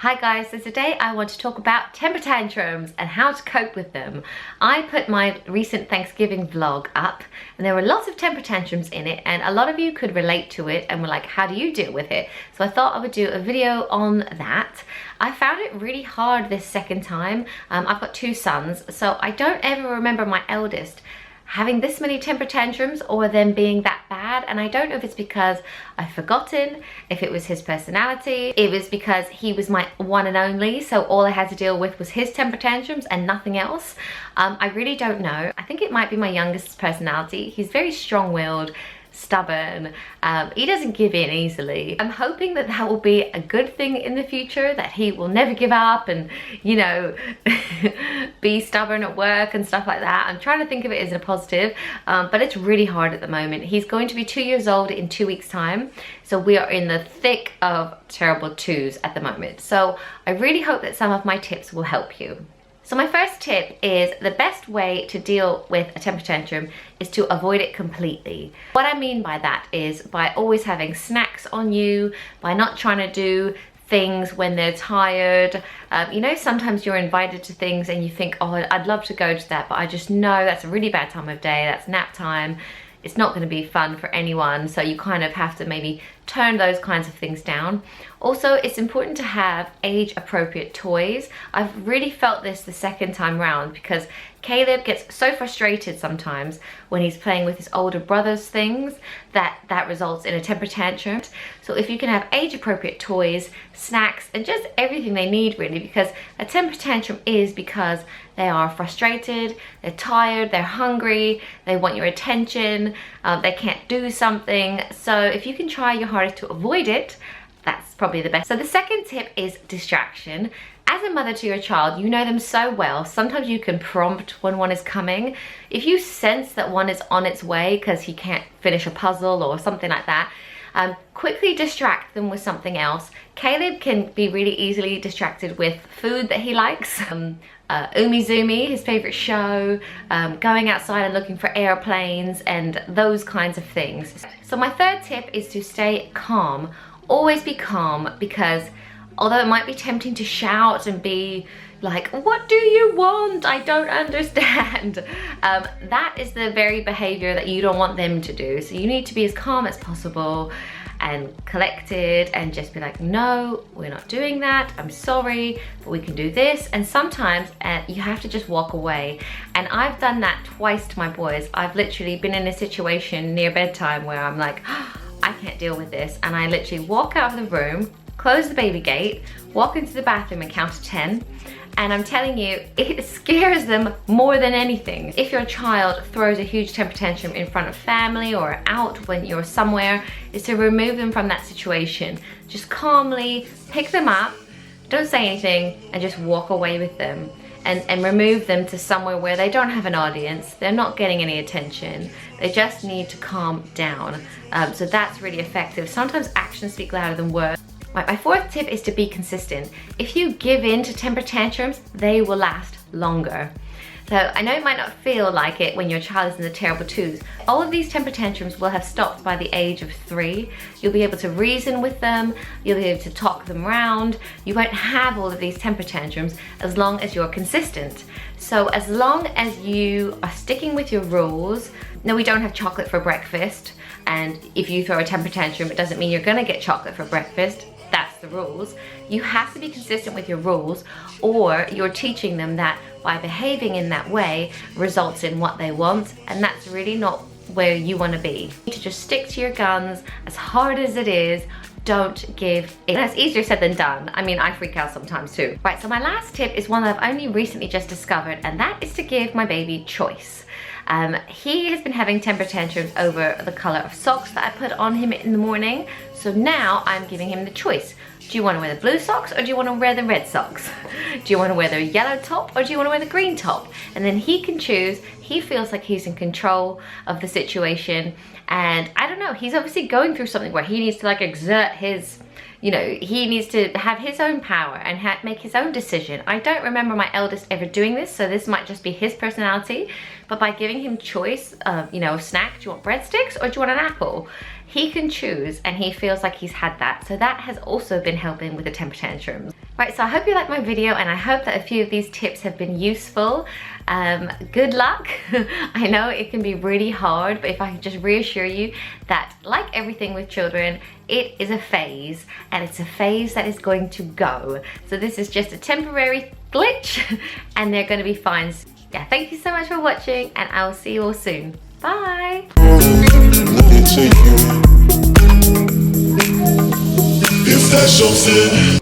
Hi guys, so today I want to talk about temper tantrums and how to cope with them. I put my recent Thanksgiving vlog up and there were lots of temper tantrums in it and a lot of you could relate to it and were like, how do you deal with it? So I thought I would do a video on that. I found it really hard this second time. I've got two sons, so I don't ever remember my eldest having this many temper tantrums or them being that bad, and I don't know if it's because I've forgotten, if it was his personality, it was because he was my one and only, so all I had to deal with was his temper tantrums and nothing else. I really don't know. I think it might be my youngest's personality. He's very strong-willed, stubborn. He doesn't give in easily. I'm hoping that that will be a good thing in the future, that he will never give up and, you know, be stubborn at work and stuff like that. I'm trying to think of it as a positive, but it's really hard at the moment. He's going to be 2 years old in 2 weeks time, so we are in the thick of terrible twos at the moment. So I really hope that some of my tips will help you. So my first tip is the best way to deal with a temper tantrum is to avoid it completely. What I mean by that is by always having snacks on you, by not trying to do things when they're tired. You know, sometimes you're invited to things and you think, oh, I'd love to go to that, but I just know that's a really bad time of day, that's nap time. It's not going to be fun for anyone, so you kind of have to maybe turn those kinds of things down. Also, it's important to have age-appropriate toys. I've really felt this the second time round because Caleb gets so frustrated sometimes when he's playing with his older brother's things that results in a temper tantrum. So if you can have age-appropriate toys, snacks, and just everything they need really, because a temper tantrum is because they are frustrated, they're tired, they're hungry, they want your attention, they can't do something. So if you can try your hardest to avoid it, that's probably the best. So the second tip is distraction. As a mother to your child, you know them so well. Sometimes you can prompt when one is coming. If you sense that one is on its way because he can't finish a puzzle or something like that, quickly distract them with something else. Caleb can be really easily distracted with food that he likes. Umi Zoomy, his favorite show, going outside and looking for airplanes and those kinds of things. So my third tip is to stay calm. Always be calm, because although it might be tempting to shout and be like, what do you want? I don't understand. That is the very behavior that you don't want them to do. So you need to be as calm as possible and collected and just be like, no, we're not doing that. I'm sorry, but we can do this. And sometimes you have to just walk away. And I've done that twice to my boys. I've literally been in a situation near bedtime where I'm like, oh, I can't deal with this. And I literally walk out of the room, close the baby gate, walk into the bathroom and count to 10. And I'm telling you, it scares them more than anything. If your child throws a huge temper tantrum in front of family or out when you're somewhere, is to remove them from that situation. Just calmly pick them up, don't say anything, and just walk away with them. And remove them to somewhere where they don't have an audience, they're not getting any attention, they just need to calm down. So that's really effective. Sometimes actions speak louder than words. Right, my fourth tip is to be consistent. If you give in to temper tantrums, they will last longer. So I know it might not feel like it when your child is in the terrible twos. All of these temper tantrums will have stopped by the age of 3. You'll be able to reason with them, you'll be able to talk them around. You won't have all of these temper tantrums as long as you're consistent. So as long as you are sticking with your rules, no, we don't have chocolate for breakfast, and if you throw a temper tantrum, it doesn't mean you're gonna get chocolate for breakfast. That's the rules. You have to be consistent with your rules, or you're teaching them that by behaving in that way results in what they want, and that's really not where you want to be. You need to just stick to your guns. As hard as it is, don't give in. That's easier said than done. I mean, I freak out sometimes too. Right, so my last tip is one that I've only recently just discovered, and that is to give my baby choice. He has been having temper tantrums over the color of socks that I put on him in the morning. So now I'm giving him the choice. Do you want to wear the blue socks or do you want to wear the red socks? Do you want to wear the yellow top or do you want to wear the green top? And then he can choose. He feels like he's in control of the situation. And I don't know, he's obviously going through something where he needs to like exert his, you know, he needs to have his own power and make his own decision. I don't remember my eldest ever doing this, so this might just be his personality. But by giving him choice of, you know, a snack, do you want breadsticks or do you want an apple? he can choose and he feels like he's had that. So that has also been helping with the temper tantrums. Right, so I hope you liked my video and I hope that a few of these tips have been useful. Good luck. I know it can be really hard, but if I can just reassure you that like everything with children, it is a phase and it's a phase that is going to go. So this is just a temporary glitch and they're going to be fine. Yeah, thank you so much for watching and I will see you all soon. Bye. If that's your thing.